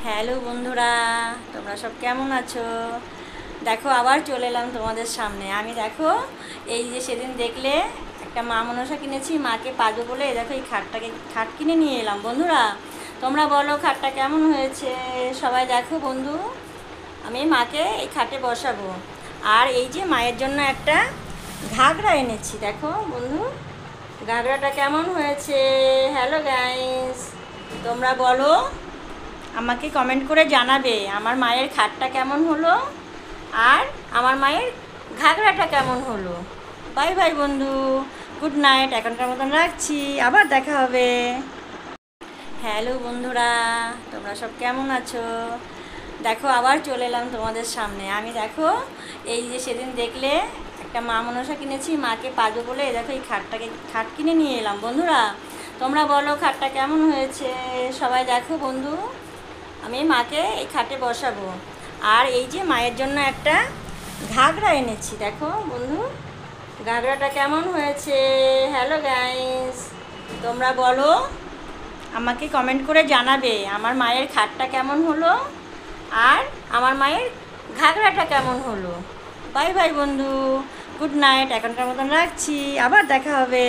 Hello বন্ধুরা, তোমরা সব কেমন আছো? দেখো আবার চলে এলাম তোমাদের সামনে। আমি দেখো এই যে সেদিন দেখলে একটা মা মনসা কিনেছি, মাকে পাদু বলে দেখো এই খাট কিনে নিয়ে এলাম। বন্ধুরা তোমরা বলো খাটটা কেমন হয়েছে? সবাই দেখো বন্ধু, আমি মাকে এই খাটে বসাবো। আর এই যে মায়ের জন্য একটা ঘাগরা এনেছি, দেখো বন্ধু ঘাগরাটা কেমন হয়েছে। হ্যালো গাইস, তোমরা বলো, আমাকে কমেন্ট করে জানাবে আমার মায়ের খাটটা কেমন হলো আর আমার মায়ের ঘাগরাটা কেমন হলো। বাই বাই বন্ধু, গুড নাইট, এখনকার মতন রাখছি, আবার দেখা হবে। হ্যালো বন্ধুরা, তোমরা সব কেমন আছো? দেখো আবার চলে এলাম তোমাদের সামনে। আমি দেখো এই যে সেদিন দেখলে একটা মা মনসা কিনেছি, মাকে পাদু বলে দেখো এই খাট কিনে নিয়ে এলাম। বন্ধুরা তোমরা বলো খাটটা কেমন হয়েছে? সবাই দেখো বন্ধু, আমি মাকে এই খাটে বসাবো। আর এই যে মায়ের জন্য একটা ঘাগরা এনেছি, দেখো বন্ধু ঘাগরাটা কেমন হয়েছে। হ্যালো গাইস, তোমরা বলো, আমাকে কমেন্ট করে জানাবে আমার মায়ের খাটটা কেমন হলো আর আমার মায়ের ঘাগরাটা কেমন হলো। বাই বাই বন্ধু, গুড নাইট, এখনকার মতন রাখছি, আবার দেখা হবে।